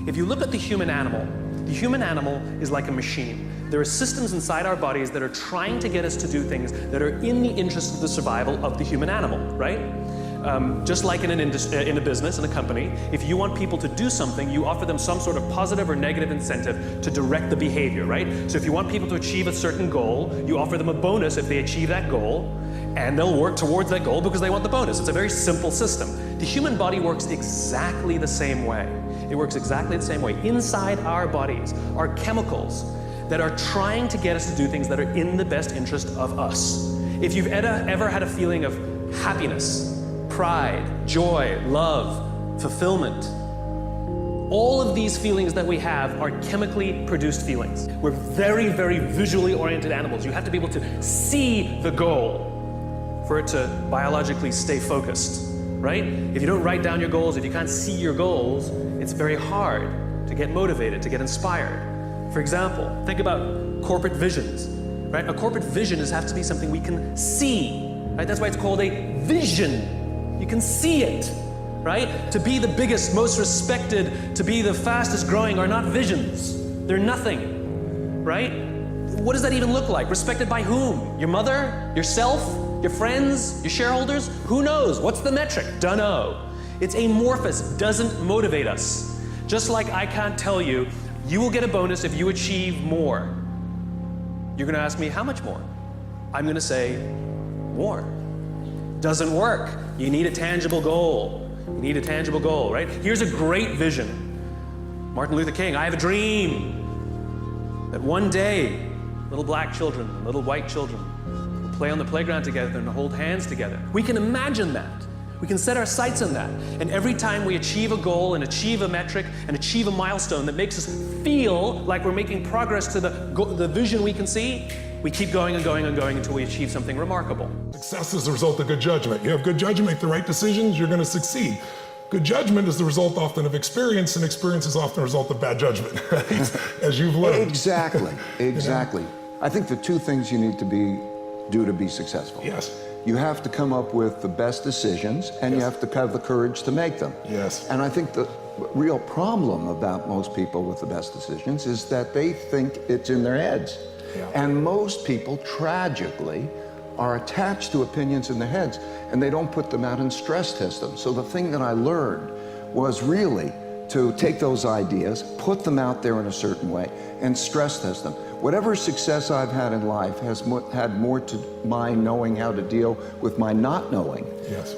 If you look at the human animal is like a machine. There are systems inside our bodies that are trying to get us to do things that are in the interest of the survival of the human animal, right? Just like in a business, in a company, if you want people to do something, you offer them some sort of positive or negative incentive to direct the behavior, right? So if you want people to achieve a certain goal, you offer them a bonus if they achieve that goal, and they'll work towards that goal because they want the bonus. It's a very simple system. The human body works exactly the same way. It works exactly the same way. Inside our bodies are chemicals that are trying to get us to do things that are in the best interest of us. If you've ever had a feeling of happiness, pride, joy, love, fulfillment, all of these feelings that we have are chemically produced feelings. We're very, very visually oriented animals. You have to be able to see the goal for it to biologically stay focused, right? If you don't write down your goals, if you can't see your goals, it's very hard to get motivated, to get inspired. For example, think about corporate visions, right? A corporate vision has to be something we can see, right? That's why it's called a vision. You can see it, right? To be the biggest, most respected, to be the fastest growing are not visions. They're nothing, right? What does that even look like? Respected by whom? Your mother? Yourself? Your friends? Your shareholders? Who knows? What's the metric? Dunno. It's amorphous, doesn't motivate us. Just like I can't tell you, you will get a bonus if you achieve more. You're gonna ask me, how much more? I'm gonna say, more. Doesn't work. You need a tangible goal. You need a tangible goal, right? Here's a great vision. Martin Luther King, I have a dream that one day, little black children and little white children will play on the playground together and hold hands together. We can imagine that. We can set our sights on that. And every time we achieve a goal and achieve a metric and achieve a milestone that makes us feel like we're making progress to the vision we can see, we keep going and going and going until we achieve something remarkable. Success is the result of good judgment. You have good judgment, make the right decisions, you're going to succeed. Good judgment is the result often of experience, and experience is often a result of bad judgment, right? As you've learned. Exactly, exactly. You know? I think the two things you need to do to be successful. Yes. You have to come up with the best decisions, and you have to have the courage to make them. Yes. And I think the real problem about most people with the best decisions is that they think it's in their heads. Yeah. And most people, tragically, are attached to opinions in their heads, and they don't put them out and stress test them. So the thing that I learned was really to take those ideas, put them out there in a certain way, and stress test them. Whatever success I've had in life has had more to my knowing how to deal with my not knowing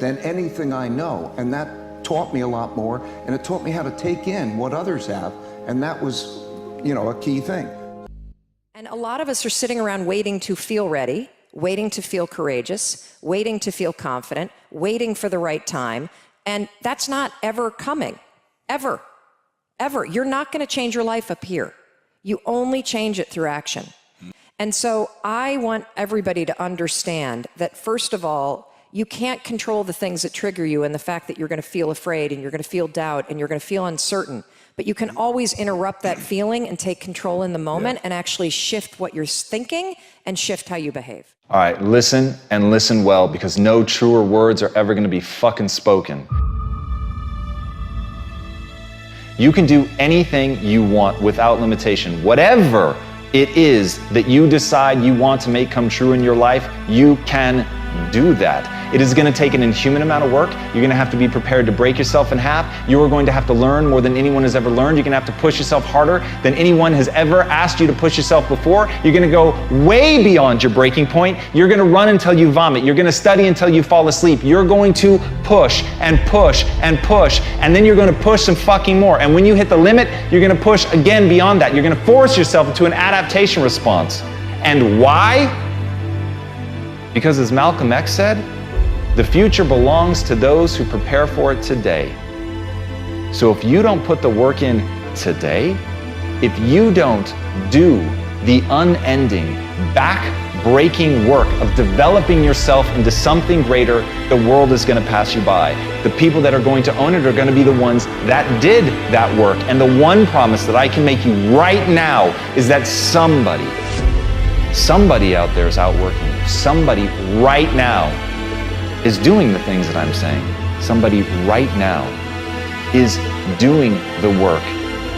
than anything I know. And that taught me a lot more, and it taught me how to take in what others have, and that was, you know, a key thing. And a lot of us are sitting around waiting to feel ready, waiting to feel courageous, waiting to feel confident, waiting for the right time, and that's not ever coming. Ever. Ever. You're not going to change your life up here. You only change it through action. And so I want everybody to understand that, first of all, you can't control the things that trigger you and the fact that you're going to feel afraid and you're going to feel doubt and you're going to feel uncertain. But you can always interrupt that feeling and take control in the moment and actually shift what you're thinking and shift how you behave. All right, listen and listen well, because no truer words are ever going to be fucking spoken. You can do anything you want without limitation. Whatever it is that you decide you want to make come true in your life, you can do that. It is going to take an inhuman amount of work. You're going to have to be prepared to break yourself in half. You are going to have to learn more than anyone has ever learned. You're going to have to push yourself harder than anyone has ever asked you to push yourself before. You're going to go way beyond your breaking point. You're going to run until you vomit. You're going to study until you fall asleep. You're going to push and push and push, and then you're going to push some fucking more. And when you hit the limit, you're going to push again beyond that. You're going to force yourself into an adaptation response. And why? Because as Malcolm X said, the future belongs to those who prepare for it today. So if you don't put the work in today, if you don't do the unending, back-breaking work of developing yourself into something greater, the world is going to pass you by. The people that are going to own it are going to be the ones that did that work. And the one promise that I can make you right now is that somebody out there is outworking you. Somebody right now is doing the things that I'm saying. Somebody right now is doing the work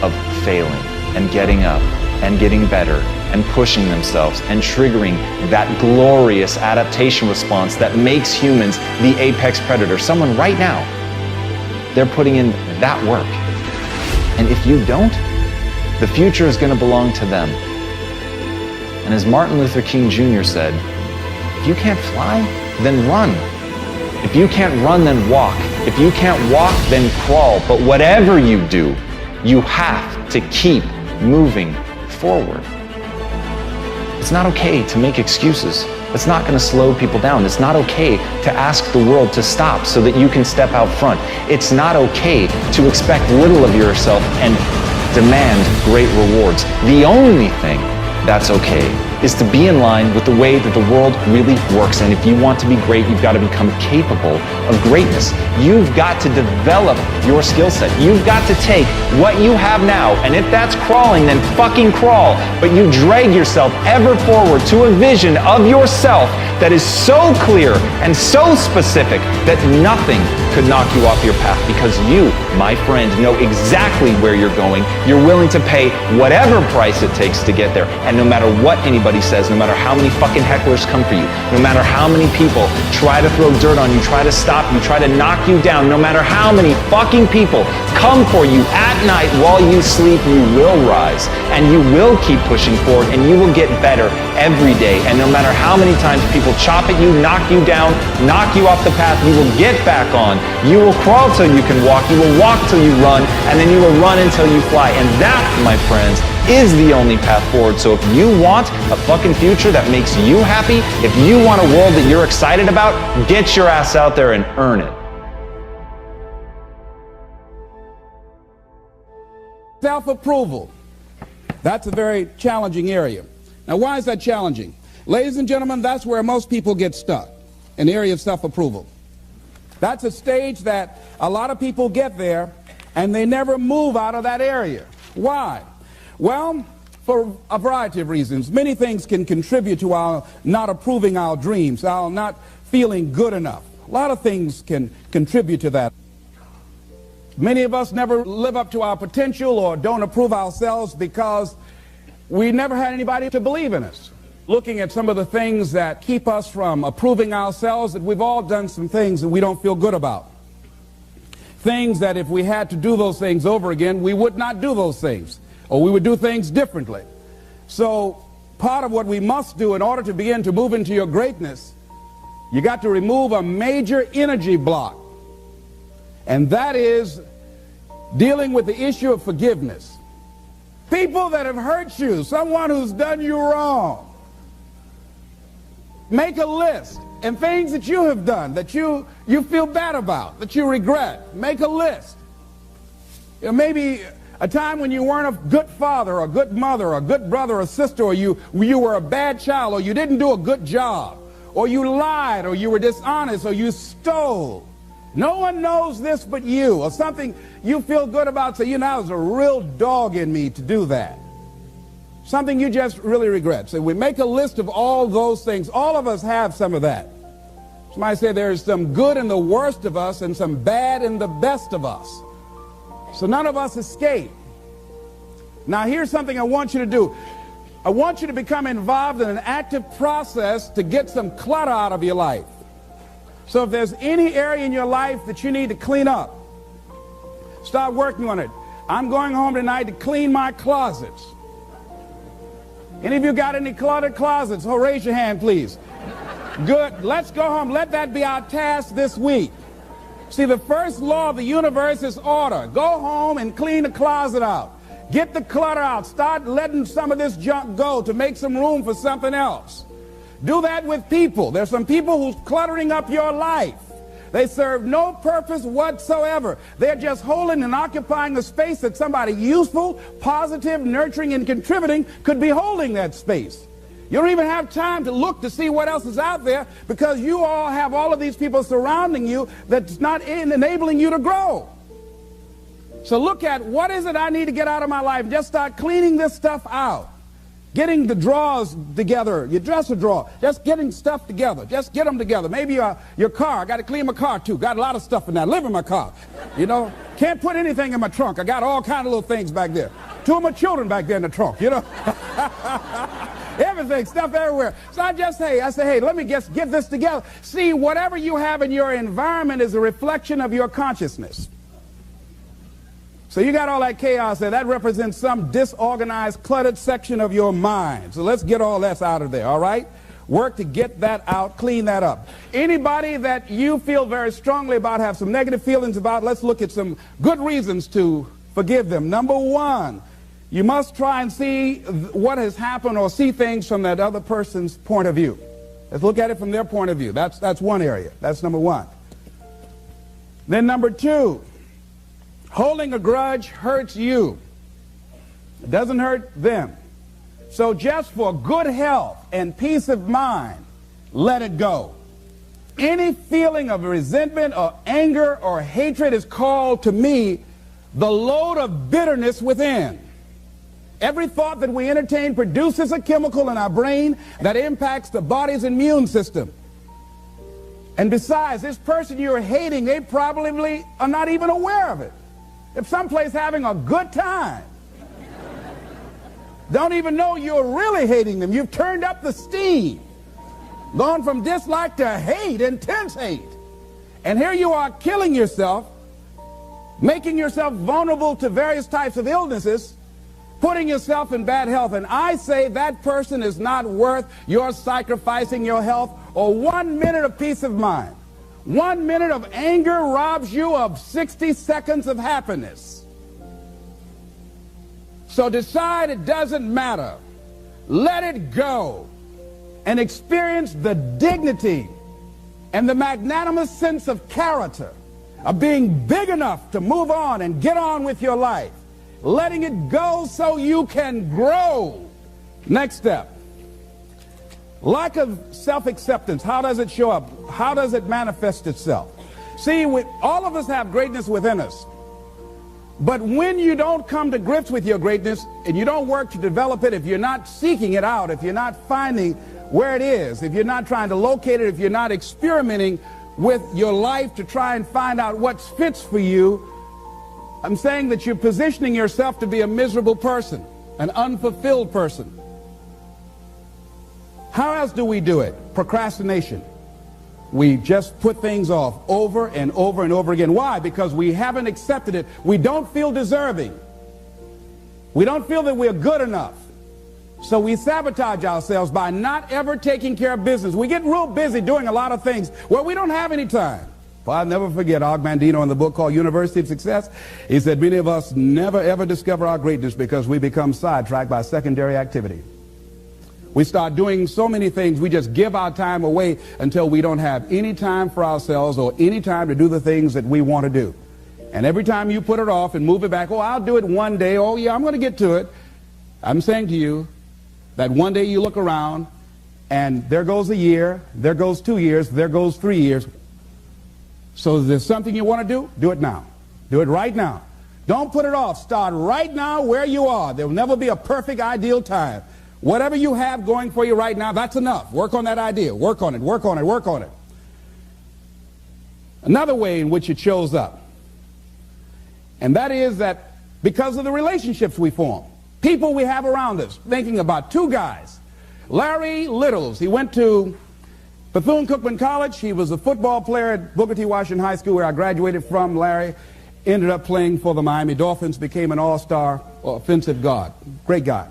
of failing and getting up and getting better and pushing themselves and triggering that glorious adaptation response that makes humans the apex predator. Someone right now, they're putting in that work. And if you don't, the future is going to belong to them. And as Martin Luther King Jr. said, if you can't fly, then run. If you can't run, then walk. If you can't walk, then crawl. But whatever you do, you have to keep moving forward. It's not okay to make excuses. It's not going to slow people down. It's not okay to ask the world to stop so that you can step out front. It's not okay to expect little of yourself and demand great rewards. The only thing that's okay is to be in line with the way that the world really works. And if you want to be great, you've got to become capable of greatness. You've got to develop your skill set. You've got to take what you have now, and if that's crawling, then fucking crawl. But you drag yourself ever forward to a vision of yourself that is so clear and so specific that nothing could knock you off your path, because you, my friend, know exactly where you're going. You're willing to pay whatever price it takes to get there. And no matter what anybody says, no matter how many fucking hecklers come for you, no matter how many people try to throw dirt on you, try to stop you, try to knock you down, no matter how many fucking people come for you at night while you sleep, you will rise and you will keep pushing forward and you will get better every day. And no matter how many times people chop at you, knock you down, knock you off the path, you will get back on. You will crawl till you can walk, you will walk till you run, and then you will run until you fly. And that, my friends, is the only path forward. So if you want a fucking future that makes you happy, if you want a world that you're excited about, get your ass out there and earn it. Self-approval. That's a very challenging area. Now, why is that challenging? Ladies and gentlemen, that's where most people get stuck, in the area of self-approval. That's a stage that a lot of people get there, and they never move out of that area. Why? Well, for a variety of reasons. Many things can contribute to our not approving our dreams, our not feeling good enough. A lot of things can contribute to that. Many of us never live up to our potential or don't approve ourselves because we never had anybody to believe in us. Looking at some of the things that keep us from approving ourselves, that we've all done some things that we don't feel good about. Things that if we had to do those things over again, we would not do those things, or we would do things differently. So part of what we must do in order to begin to move into your greatness, you got to remove a major energy block. And that is dealing with the issue of forgiveness. People that have hurt you, someone who's done you wrong. Make a list, and things that you have done that you feel bad about, that you regret. Make a list. You know, maybe a time when you weren't a good father or a good mother or a good brother or sister, or you were a bad child, or you didn't do a good job, or you lied, or you were dishonest, or you stole. No one knows this but you, or something you feel good about, so you know, there's a real dog in me to do that. Something you just really regret. So we make a list of all those things. All of us have some of that. Somebody say there's some good in the worst of us and some bad in the best of us. So none of us escape. Now here's something I want you to do. I want you to become involved in an active process to get some clutter out of your life. So if there's any area in your life that you need to clean up, start working on it. I'm going home tonight to clean my closets. Any of you got any cluttered closets? Oh, raise your hand, please. Good. Let's go home. Let that be our task this week. See, the first law of the universe is order. Go home and clean the closet out. Get the clutter out. Start letting some of this junk go to make some room for something else. Do that with people. There's some people who's cluttering up your life. They serve no purpose whatsoever. They're just holding and occupying a space that somebody useful, positive, nurturing, and contributing could be holding that space. You don't even have time to look to see what else is out there because you all have all of these people surrounding you that's not enabling you to grow. So look at what is it I need to get out of my life. Just start cleaning this stuff out. Getting the drawers together, your dresser drawer, just getting stuff together. Just get them together. Maybe your car, I got to clean my car too. Got a lot of stuff in there. I live in my car, you know. Can't put anything in my trunk. I got all kind of little things back there. 2 of my children back there in the trunk, you know. Everything, stuff everywhere. So I say, hey, let me get this together. See, whatever you have in your environment is a reflection of your consciousness. So you got all that chaos there. That represents some disorganized, cluttered section of your mind. So let's get all that out of there, all right? Work to get that out, clean that up. Anybody that you feel very strongly about, have some negative feelings about, let's look at some good reasons to forgive them. Number one, you must try and see what has happened or see things from that other person's point of view. Let's look at it from their point of view. That's one area. That's number one. Then number two, holding a grudge hurts you. It doesn't hurt them. So just for good health and peace of mind, let it go. Any feeling of resentment or anger or hatred is called to me the load of bitterness within. Every thought that we entertain produces a chemical in our brain that impacts the body's immune system. And besides, this person you're hating, they probably are not even aware of it. If someplace having a good time, don't even know you're really hating them. You've turned up the steam, gone from dislike to hate, intense hate. And here you are killing yourself, making yourself vulnerable to various types of illnesses, putting yourself in bad health. And I say that person is not worth your sacrificing your health or 1 minute of peace of mind. 1 minute of anger robs you of 60 seconds of happiness. So decide it doesn't matter. Let it go and experience the dignity and the magnanimous sense of character of being big enough to move on and get on with your life. Letting it go so you can grow. Next step. Lack of self-acceptance. How does it show up? How does it manifest itself? See, all of us have greatness within us. But when you don't come to grips with your greatness and you don't work to develop it, if you're not seeking it out, if you're not finding where it is, if you're not trying to locate it, if you're not experimenting with your life to try and find out what fits for you, I'm saying that you're positioning yourself to be a miserable person, an unfulfilled person. How else do we do it? Procrastination. We just put things off over and over and over again. Why? Because we haven't accepted it. We don't feel deserving. We don't feel that we're good enough. So we sabotage ourselves by not ever taking care of business. We get real busy doing a lot of things where we don't have any time. Well, I'll never forget Og Mandino in the book called University of Success. He said many of us never ever discover our greatness because we become sidetracked by secondary activity. We start doing so many things, we just give our time away until we don't have any time for ourselves or any time to do the things that we want to do. And every time you put it off and move it back, oh, I'll do it one day, oh yeah, I'm going to get to it. I'm saying to you that one day you look around and there goes a year, there goes 2 years, there goes 3 years. So if there's something you want to do it now. Do it right now. Don't put it off. Start right now where you are. There will never be a perfect, ideal time. Whatever you have going for you right now, that's enough. Work on that idea. Work on it, work on it, work on it. Another way in which it shows up, and that is that because of the relationships we form, people we have around us, thinking about two guys. Larry Littles, he went to Bethune-Cookman College. He was a football player at Booker T. Washington High School, where I graduated from. Larry ended up playing for the Miami Dolphins, became an all-star offensive guard. Great guy.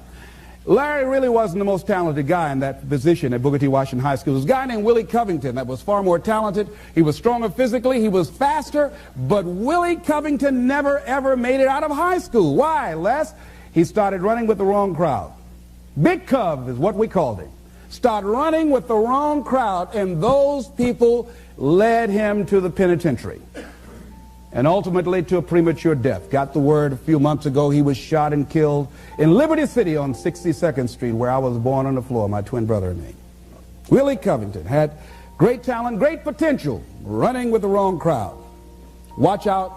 Larry really wasn't the most talented guy in that position at Booker T. Washington High School. There was a guy named Willie Covington that was far more talented. He was stronger physically. He was faster. But Willie Covington never, ever made it out of high school. Why, Les? He started running with the wrong crowd. Big Cov is what we called him. Start running with the wrong crowd, and those people led him to the penitentiary. And ultimately to a premature death. Got the word a few months ago he was shot and killed in Liberty City on 62nd Street, where I was born on the floor, my twin brother and me. Willie Covington had great talent, great potential, running with the wrong crowd. Watch out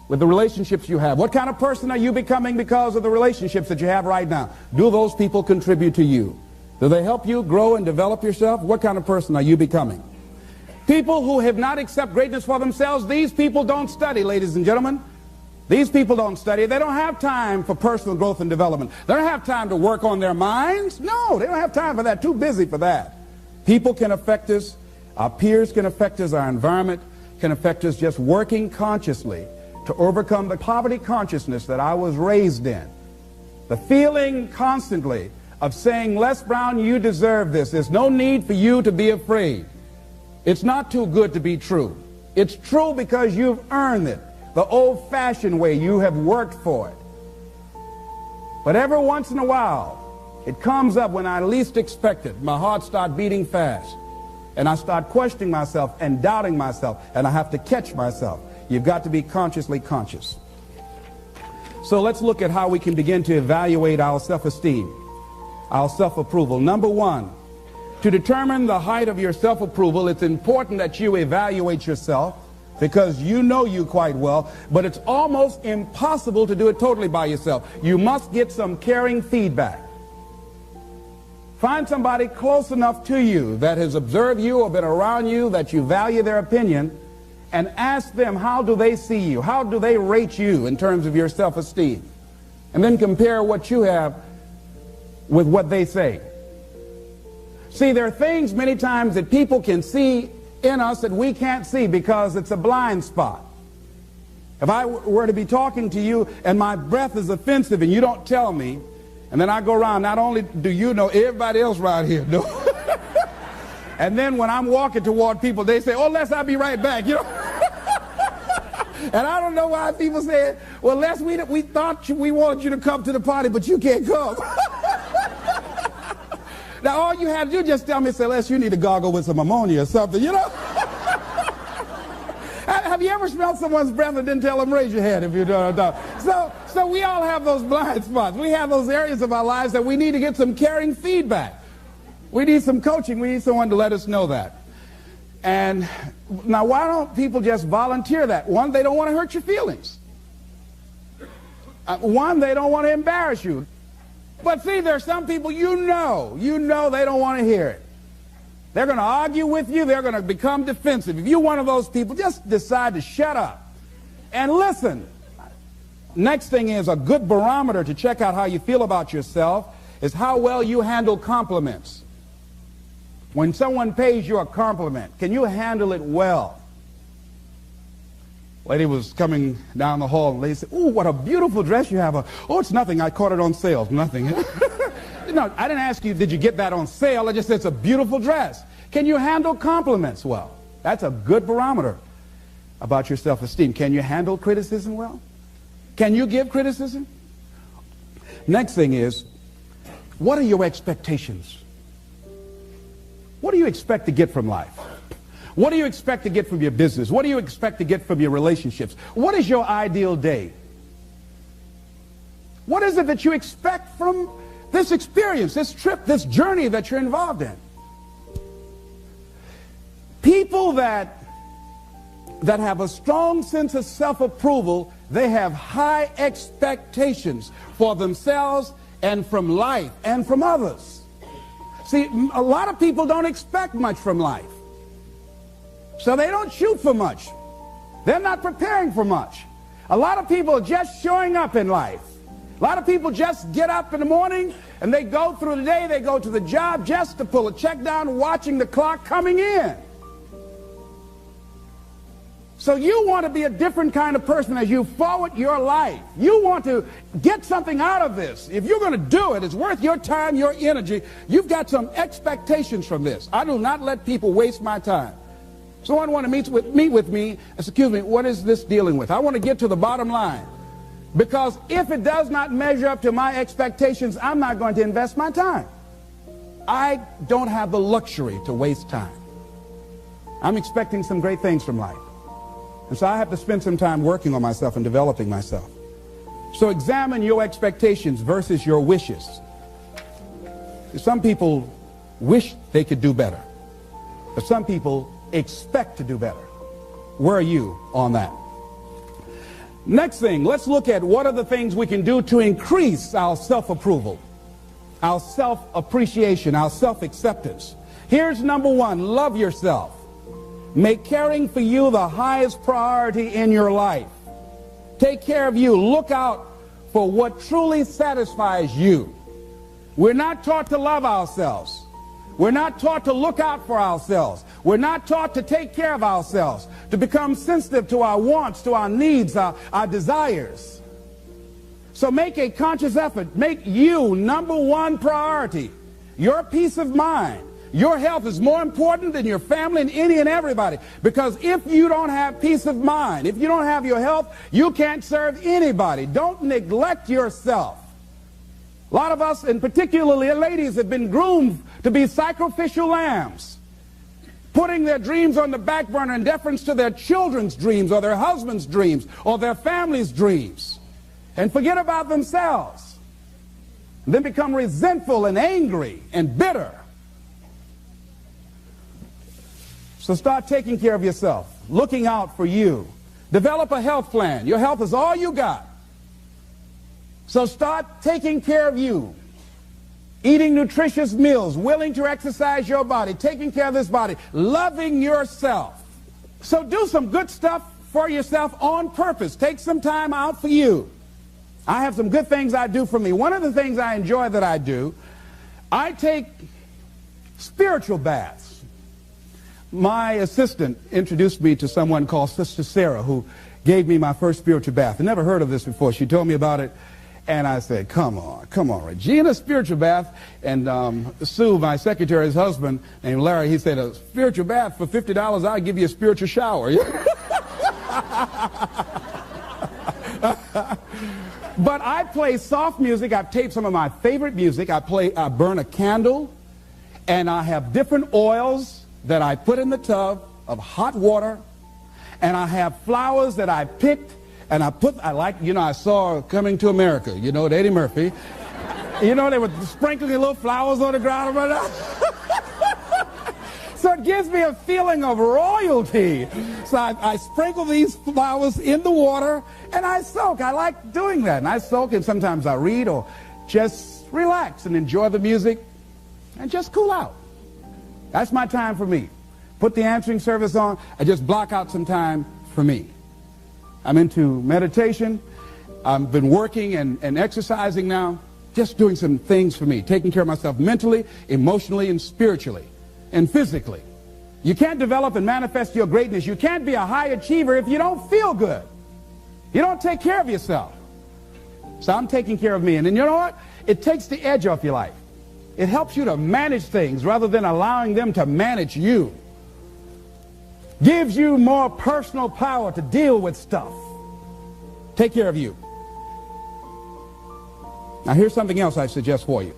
with the relationships you have? What kind of person are you becoming because of the relationships that you have right now? Do those people contribute to you? Do they help you grow and develop yourself? What kind of person are you becoming? People who have not accepted greatness for themselves, these people don't study, ladies and gentlemen. These people don't study. They don't have time for personal growth and development. They don't have time to work on their minds. No, they don't have time for that. Too busy for that. People can affect us. Our peers can affect us. Our environment can affect us. Just working consciously to overcome the poverty consciousness that I was raised in. The feeling constantly of saying, Les Brown, you deserve this. There's no need for you to be afraid. It's not too good to be true. It's true because you've earned it. The old-fashioned way, you have worked for it. But every once in a while, it comes up when I least expect it. My heart starts beating fast. And I start questioning myself and doubting myself. And I have to catch myself. You've got to be consciously conscious. So let's look at how we can begin to evaluate our self-esteem, our self-approval. Number one, to determine the height of your self-approval, it's important that you evaluate yourself, because you know you quite well, but it's almost impossible to do it totally by yourself. You must get some caring feedback. Find somebody close enough to you that has observed you or been around you that you value their opinion, and ask them, how do they see you? How do they rate you in terms of your self-esteem? And then compare what you have with what they say. See, there are things many times that people can see in us that we can't see because it's a blind spot. If I were to be talking to you and my breath is offensive and you don't tell me, and then I go around, not only do you know, everybody else around here knows. And then when I'm walking toward people, they say, oh, Les, I'll be right back, you know. And I don't know why people say, well, Les, we thought we wanted you to come to the party, but you can't come. Now, all you had to do is just tell me, say, Les, you need to gargle with some ammonia or something, you know? Have you ever smelled someone's breath and didn't tell them? Raise your hand if you don't know. So we all have those blind spots. We have those areas of our lives that we need to get some caring feedback. We need some coaching. We need someone to let us know that. And now, why don't people just volunteer that? One, they don't want to hurt your feelings. One, they don't want to embarrass you. But see, there are some people you know they don't want to hear it. They're going to argue with you. They're going to become defensive. If you're one of those people, just decide to shut up and listen. Next thing is, a good barometer to check out how you feel about yourself is how well you handle compliments. When someone pays you a compliment, can you handle it well? Lady was coming down the hall and they said, "Oh, what a beautiful dress you have." "Oh, it's nothing. I caught it on sale." Nothing. No, I didn't ask you, did you get that on sale? I just said it's a beautiful dress. Can you handle compliments well? That's a good barometer about your self-esteem. Can you handle criticism well? Can you give criticism? Next thing is, what are your expectations? What do you expect to get from life? What do you expect to get from your business? What do you expect to get from your relationships? What is your ideal day? What is it that you expect from this experience, this trip, this journey that you're involved in? People that have a strong sense of self-approval, they have high expectations for themselves and from life and from others. See, a lot of people don't expect much from life. So they don't shoot for much. They're not preparing for much. A lot of people are just showing up in life. A lot of people just get up in the morning and they go through the day, they go to the job just to pull a check down, watching the clock coming in. So you want to be a different kind of person as you forward your life. You want to get something out of this. If you're going to do it, it's worth your time, your energy. You've got some expectations from this. I do not let people waste my time. Someone want to meet with me, excuse me, what is this dealing with? I want to get to the bottom line. Because if it does not measure up to my expectations, I'm not going to invest my time. I don't have the luxury to waste time. I'm expecting some great things from life. And so I have to spend some time working on myself and developing myself. So examine your expectations versus your wishes. Some people wish they could do better, but some people expect to do better. Where are you on that? Next thing, let's look at what are the things we can do to increase our self-approval, our self-appreciation, our self-acceptance. Here's number one, love yourself. Make caring for you the highest priority in your life. Take care of you. Look out for what truly satisfies you. We're not taught to love ourselves. We're not taught to look out for ourselves. We're not taught to take care of ourselves, to become sensitive to our wants, to our needs, our desires. So make a conscious effort. Make you number one priority. Your peace of mind. Your health is more important than your family and any and everybody. Because if you don't have peace of mind, if you don't have your health, you can't serve anybody. Don't neglect yourself. A lot of us, and particularly ladies, have been groomed to be sacrificial lambs, putting their dreams on the back burner in deference to their children's dreams or their husband's dreams or their family's dreams, and forget about themselves, and then become resentful and angry and bitter. So start taking care of yourself, looking out for you. Develop a health plan. Your health is all you got. So start taking care of you. Eating nutritious meals, willing to exercise your body, taking care of this body, loving yourself. So do some good stuff for yourself on purpose. Take some time out for you. I have some good things I do for me. One of the things I enjoy that I do, I take spiritual baths. My assistant introduced me to someone called Sister Sarah, who gave me my first spiritual bath. I never heard of this before. She told me about it, and I said, come on, Regina, spiritual bath. And Sue, my secretary's husband, named Larry, he said, a spiritual bath for $50, I'll give you a spiritual shower. But I play soft music. I've taped some of my favorite music. I burn a candle, and I have different oils that I put in the tub of hot water, and I have flowers that I picked, and I saw Coming to America, with Eddie Murphy. They were sprinkling little flowers on the ground. So it gives me a feeling of royalty. So I sprinkle these flowers in the water, and I soak. I like doing that, and I soak, and sometimes I read or just relax and enjoy the music and just cool out. That's my time for me. Put the answering service on. I just block out some time for me. I'm into meditation. I've been working and exercising now. Just doing some things for me. Taking care of myself mentally, emotionally, and spiritually, and physically. You can't develop and manifest your greatness. You can't be a high achiever if you don't feel good. You don't take care of yourself. So I'm taking care of me. And then you know what? It takes the edge off your life. It helps you to manage things rather than allowing them to manage you. Gives you more personal power to deal with stuff. Take care of you. Now here's something else I suggest for you.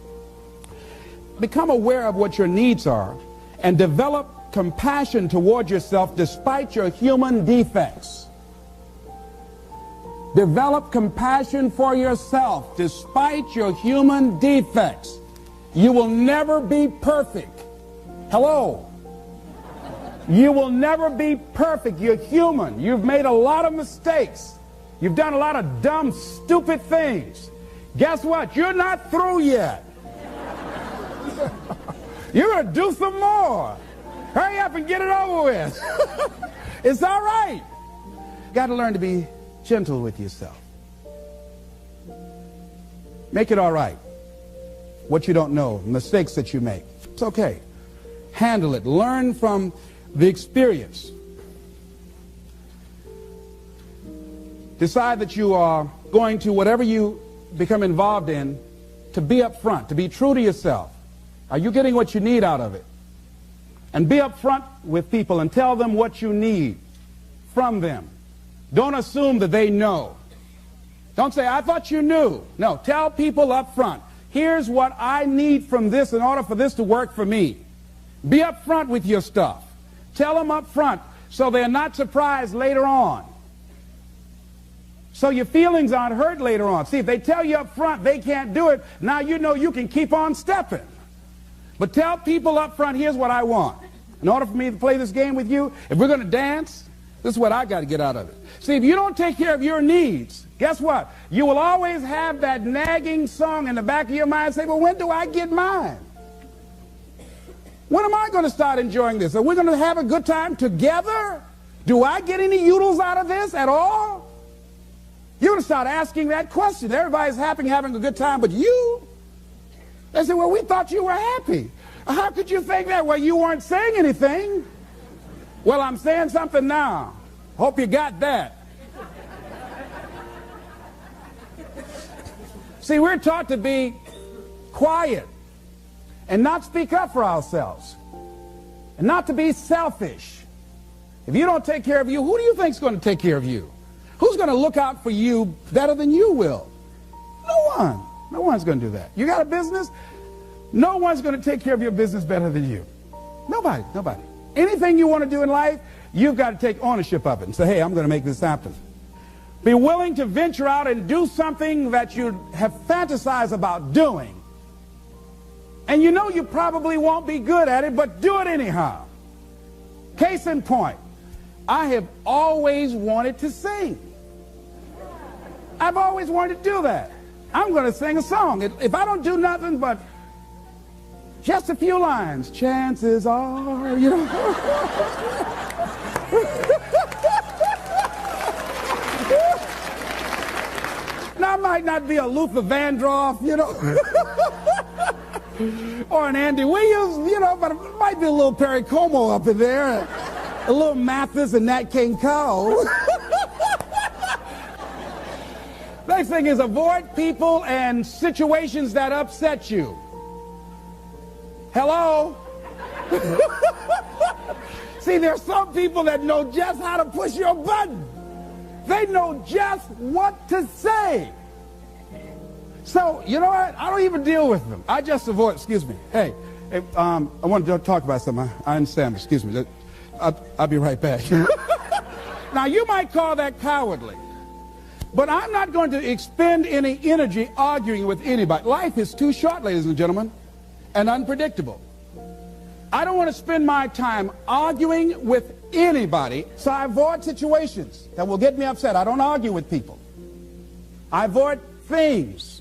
Become aware of what your needs are and develop compassion toward yourself despite your human defects. Develop compassion for yourself despite your human defects. You will never be perfect. Hello. You will never be perfect. You're human. You've made a lot of mistakes. You've done a lot of dumb, stupid things. Guess what? You're not through yet. You're going to do some more. Hurry up and get it over with. It's all right. You got to learn to be gentle with yourself. Make it all right. What you don't know, mistakes that you make. It's okay. Handle it. Learn from the experience. Decide that you are going to, whatever you become involved in, to be upfront, to be true to yourself. Are you getting what you need out of it? And be upfront with people and tell them what you need from them. Don't assume that they know. Don't say, I thought you knew. No, tell people upfront. Here's what I need from this in order for this to work for me. Be upfront with your stuff. Tell them upfront so they're not surprised later on. So your feelings aren't hurt later on. See, if they tell you upfront they can't do it, now you know you can keep on stepping. But tell people upfront, here's what I want. In order for me to play this game with you, if we're going to dance, This is what I got to get out of it. See, if you don't take care of your needs, guess what? You will always have that nagging song in the back of your mind say, well, when do I get mine? When am I going to start enjoying this? Are we going to have a good time together? Do I get any oodles out of this at all? You're going to start asking that question. Everybody's happy, having a good time, but you? They say, well, we thought you were happy. How could you think that? Well, you weren't saying anything. Well, I'm saying something now. Hope you got that. See, we're taught to be quiet and not speak up for ourselves and not to be selfish. If you don't take care of you, who do you think is going to take care of you? Who's going to look out for you better than you will? No one. No one's going to do that. You got a business? No one's going to take care of your business better than you. Nobody, nobody. Anything you want to do in life, you've got to take ownership of it and say, hey, I'm going to make this happen. Be willing to venture out and do something that you have fantasized about doing. And you know you probably won't be good at it, but do it anyhow. Case in point, I have always wanted to sing. I've always wanted to do that. I'm going to sing a song. If I don't do nothing but just a few lines, chances are, you know. Now, I might not be a Luther Vandross, you know, or an Andy Williams, you know, but it might be a little Perry Como up in there, a little Mathis and Nat King Cole. Next thing is avoid people and situations that upset you. Hello? See, there's some people that know just how to push your button. They know just what to say. So, you know what? I don't even deal with them. I just avoid, excuse me. Hey, I want to talk about something. I understand, excuse me. I'll be right back. Now, you might call that cowardly. But I'm not going to expend any energy arguing with anybody. Life is too short, ladies and gentlemen, and unpredictable. I don't want to spend my time arguing with anybody, so I avoid situations that will get me upset. I don't argue with people. I avoid things.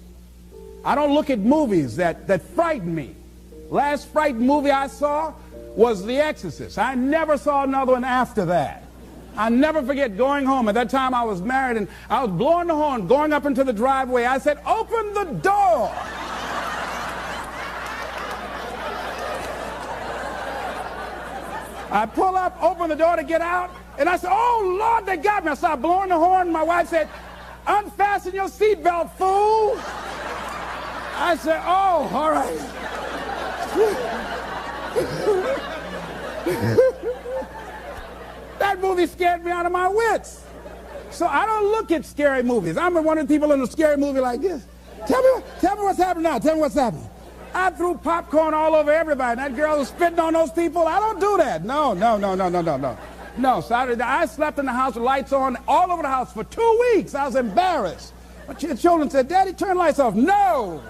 I don't look at movies that frighten me. Last frightening movie I saw was The Exorcist. I never saw another one after that. I never forget going home. At that time I was married and I was blowing the horn, going up into the driveway. I said, open the door. I pull up, open the door to get out, and I said, oh, Lord, they got me. I started blowing the horn. My wife said, unfasten your seatbelt, fool. I said, oh, all right. That movie scared me out of my wits. So I don't look at scary movies. I'm one of the people in a scary movie like this. Tell me what's happening now. Tell me what's happening. I threw popcorn all over everybody. That girl was spitting on those people. I don't do that. No. No, so I slept in the house with lights on all over the house for 2 weeks. I was embarrassed. But the children said, Daddy, turn lights off. No.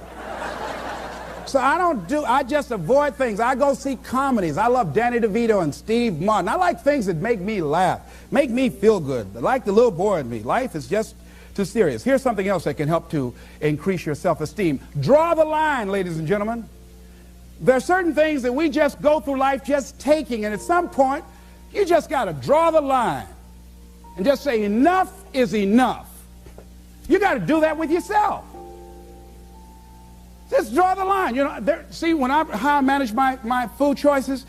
So I just avoid things. I go see comedies. I love Danny DeVito and Steve Martin. I like things that make me laugh, make me feel good, like the little boy in me. Life is just too serious. Here's something else that can help to increase your self-esteem. Draw the line, ladies and gentlemen. There are certain things that we just go through life just taking, and at some point, you just got to draw the line and just say enough is enough. You got to do that with yourself. Just draw the line. You know, see, how I manage my food choices,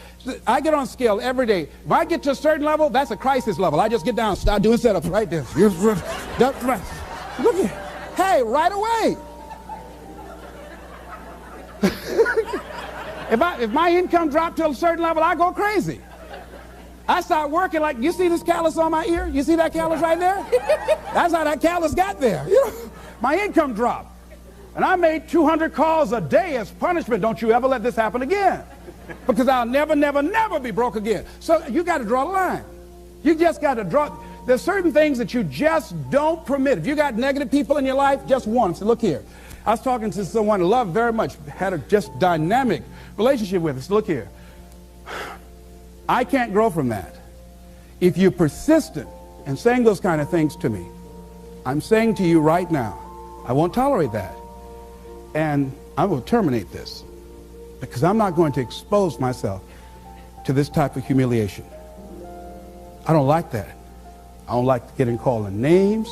I get on a scale every day. If I get to a certain level, that's a crisis level. I just get down, start doing setups right there. Look here. Hey, right away. If my income dropped to a certain level, I go crazy. I start working like, you see this callus on my ear? You see that callus right there? That's how that callus got there. You know, my income dropped. And I made 200 calls a day as punishment. Don't you ever let this happen again. Because I'll never, never, never be broke again. So you got to draw the line. You just got to draw. There's certain things that you just don't permit. If you got negative people in your life, just warn them. Say, look here. I was talking to someone I love very much, had a just dynamic relationship with us. Look here. I can't grow from that. If you're persistent and saying those kind of things to me, I'm saying to you right now, I won't tolerate that. And I will terminate this, because I'm not going to expose myself to this type of humiliation. I don't like that. I don't like getting called names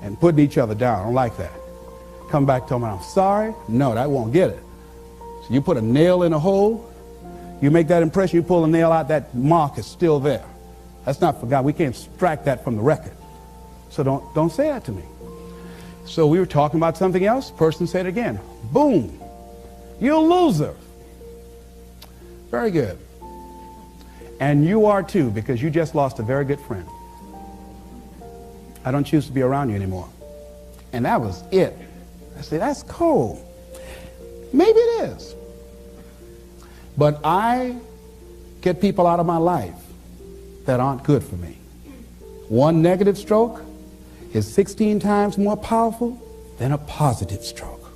and putting each other down. I don't like that. Come back, tell me I'm sorry. No, that won't get it. So you put a nail in a hole, you make that impression, you pull a nail out, that mark is still there. That's not for God. We can't extract that from the record. So don't say that to me. So we were talking about something else. Person said it again. Boom. You're a loser. Very good. And you are too, because you just lost a very good friend. I don't choose to be around you anymore. And that was it. I said, that's cold. Maybe it is. But I get people out of my life that aren't good for me. One negative stroke is 16 times more powerful than a positive stroke.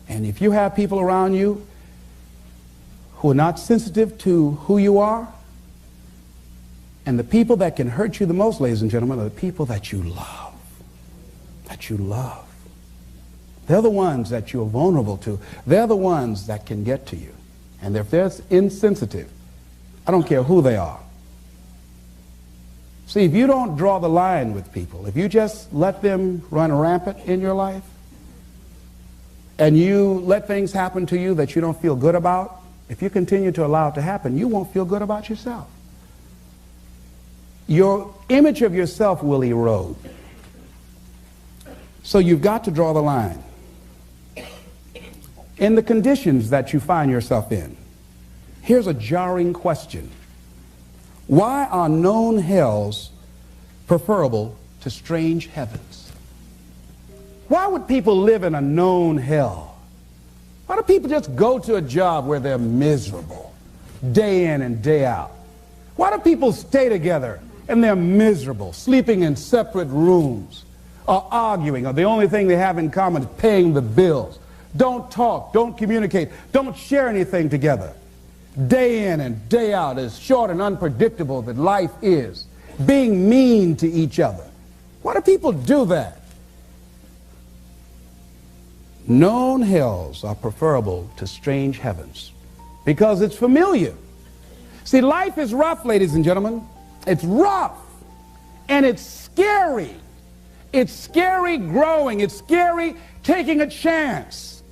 And if you have people around you who are not sensitive to who you are, and the people that can hurt you the most, ladies and gentlemen, are the people that you love. That you love. They're the ones that you're vulnerable to. They're the ones that can get to you. And if they're insensitive, I don't care who they are. See, if you don't draw the line with people, if you just let them run rampant in your life, and you let things happen to you that you don't feel good about, if you continue to allow it to happen, you won't feel good about yourself. Your image of yourself will erode. So you've got to draw the line. In the conditions that you find yourself in, here's a jarring question. Why are known hells preferable to strange heavens? Why would people live in a known hell? Why do people just go to a job where they're miserable, day in and day out? Why do people stay together and they're miserable, sleeping in separate rooms, or arguing, or the only thing they have in common is paying the bills? Don't talk, don't communicate, don't share anything together. Day in and day out, as short and unpredictable that life is, being mean to each other. Why do people do that? Known hells are preferable to strange heavens because it's familiar. See, life is rough, ladies and gentlemen. It's rough, and it's scary. It's scary growing. It's scary taking a chance.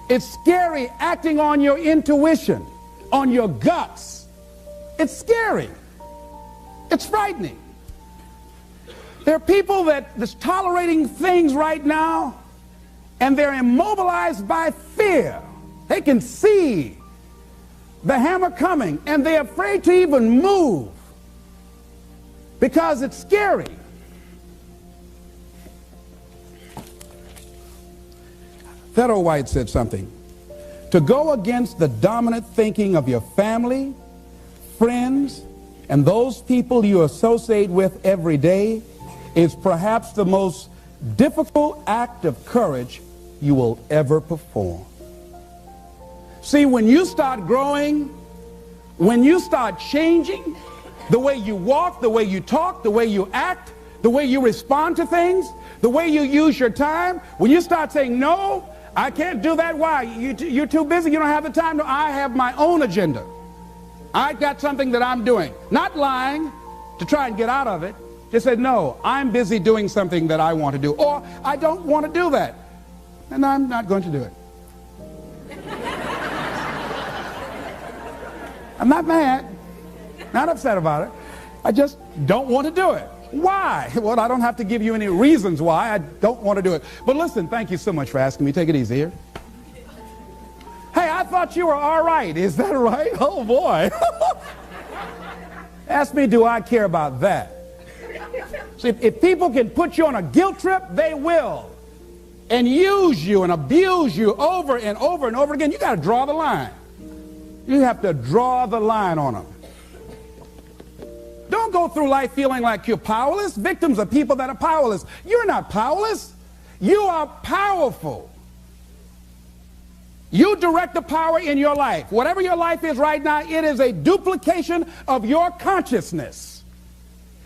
It's scary acting on your intuition, on your guts. It's scary. It's frightening. There are people that's tolerating things right now, and they're immobilized by fear. They can see the hammer coming, and they're afraid to even move because it's scary. Theodore White said something. To go against the dominant thinking of your family, friends, and those people you associate with every day is perhaps the most difficult act of courage you will ever perform. See, when you start growing, when you start changing the way you walk, the way you talk, the way you act, the way you respond to things, the way you use your time, when you start saying, no, I can't do that. Why? You're too busy. You don't have the time. No, I have my own agenda. I got something that I'm doing. Not lying to try and get out of it. Just say, no, I'm busy doing something that I want to do. Or I don't want to do that. And I'm not going to do it. I'm not mad. Not upset about it. I just don't want to do it. Why? Well, I don't have to give you any reasons why I don't want to do it. But listen, thank you so much for asking me. Take it easy here. Hey, I thought you were all right. Is that right? Oh, boy. Ask me, do I care about that? See, if people can put you on a guilt trip, they will. And use you and abuse you over and over and over again. You got to draw the line. You have to draw the line on them. Don't go through life feeling like you're powerless. Victims are people that are powerless. You're not powerless. You are powerful. You direct the power in your life. Whatever your life is right now, it is a duplication of your consciousness.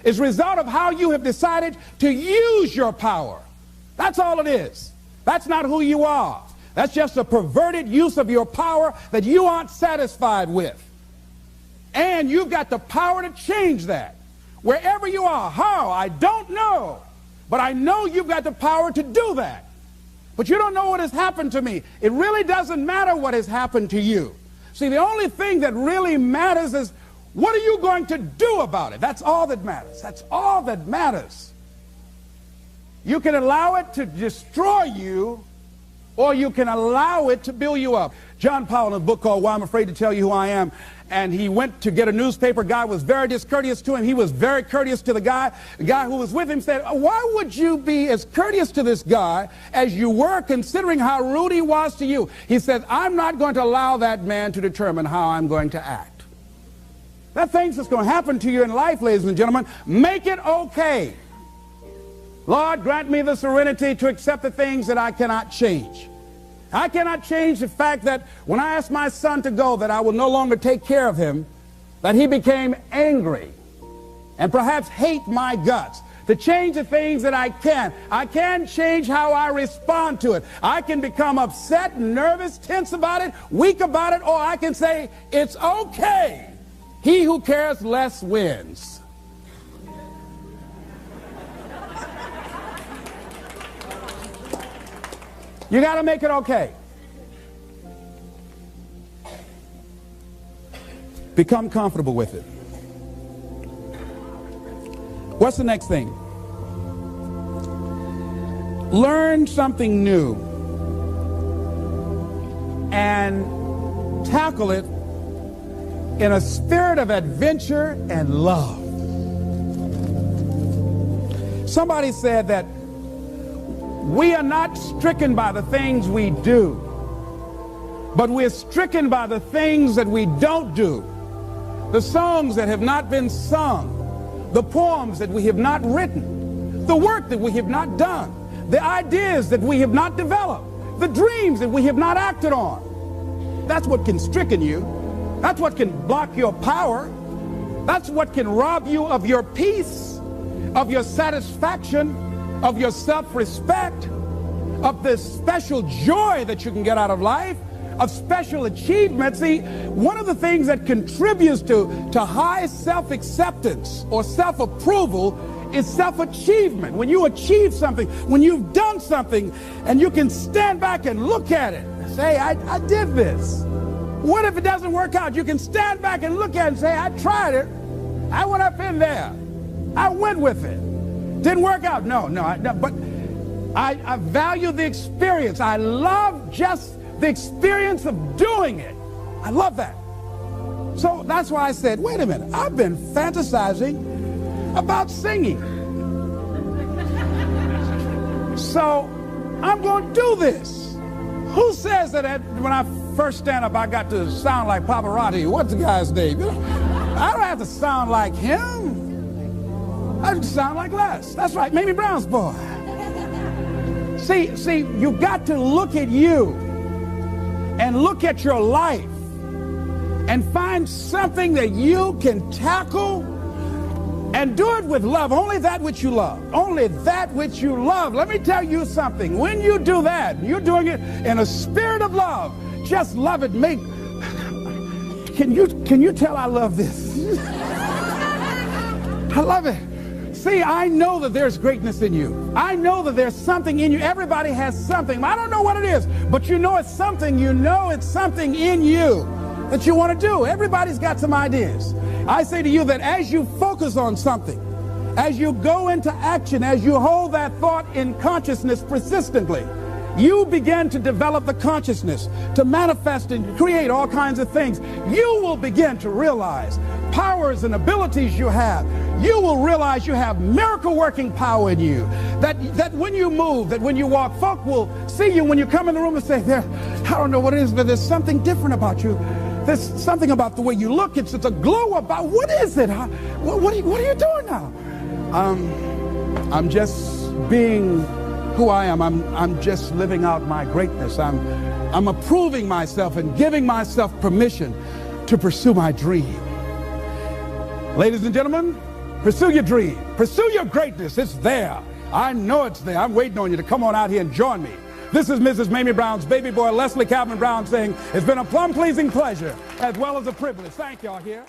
It's a result of how you have decided to use your power. That's all it is. That's not who you are. That's just a perverted use of your power that you aren't satisfied with. And you've got the power to change that. Wherever you are, how, I don't know. But I know you've got the power to do that. But you don't know what has happened to me. It really doesn't matter what has happened to you. See, the only thing that really matters is, what are you going to do about it? That's all that matters. That's all that matters. You can allow it to destroy you, or you can allow it to build you up. John Powell, in a book called Why I'm Afraid to Tell You Who I Am, and he went to get a newspaper. Guy was very discourteous to him. He was very courteous to the guy. The guy who was with him said, why would you be as courteous to this guy as you were, considering how rude he was to you? He said, I'm not going to allow that man to determine how I'm going to act. There are things that's going to happen to you in life, ladies and gentlemen. Make it okay. Lord, grant me the serenity to accept the things that I cannot change. I cannot change the fact that when I asked my son to go, that I will no longer take care of him, that he became angry and perhaps hate my guts. To change the things that I can change how I respond to it. I can become upset, nervous, tense about it, weak about it, or I can say, it's okay. He who cares less wins. You got to make it okay. Become comfortable with it. What's the next thing? Learn something new and tackle it in a spirit of adventure and love. Somebody said that we are not stricken by the things we do, but we're stricken by the things that we don't do. The songs that have not been sung, the poems that we have not written, the work that we have not done, the ideas that we have not developed, the dreams that we have not acted on. That's what can stricken you. That's what can block your power. That's what can rob you of your peace, of your satisfaction, of your self-respect, of the special joy that you can get out of life, of special achievement. See, one of the things that contributes to high self-acceptance or self-approval is self-achievement. When you achieve something, when you've done something, and you can stand back and look at it and say, I did this. What if it doesn't work out? You can stand back and look at it and say, I tried it. I went up in there. I went with it. Didn't work out. No, but I value the experience. I love just the experience of doing it. I love that. So that's why I said, wait a minute, I've been fantasizing about singing. So I'm going to do this. Who says that when I first stand up, I got to sound like Pavarotti? What's the guy's name? I don't have to sound like him. I just sound like Les. That's right, Mamie Brown's boy. See, you got to look at you and look at your life and find something that you can tackle and do it with love. Only that which you love. Only that which you love. Let me tell you something. When you do that, you're doing it in a spirit of love. Just love it. Can you tell I love this? I love it. See, I know that there's greatness in you. I know that there's something in you. Everybody has something. I don't know what it is, but you know it's something. You know it's something in you that you want to do. Everybody's got some ideas. I say to you that as you focus on something, as you go into action, as you hold that thought in consciousness persistently, you begin to develop the consciousness to manifest and create all kinds of things. You will begin to realize powers and abilities you have. You will realize you have miracle working power in you. That when you move, that when you walk, folk will see you when you come in the room and say, I don't know what it is, but there's something different about you. There's something about the way you look. It's a glow about, what is it? What are you doing now? I'm just being who I am. I'm just living out my greatness. I'm approving myself and giving myself permission to pursue my dream. Ladies and gentlemen, Pursue your dream. Pursue your greatness. It's there. I know it's there. I'm waiting on you to come on out here and join me. This is Mrs. Mamie Brown's baby boy, Leslie Calvin Brown, saying it's been a plum-pleasing pleasure as well as a privilege. Thank y'all here.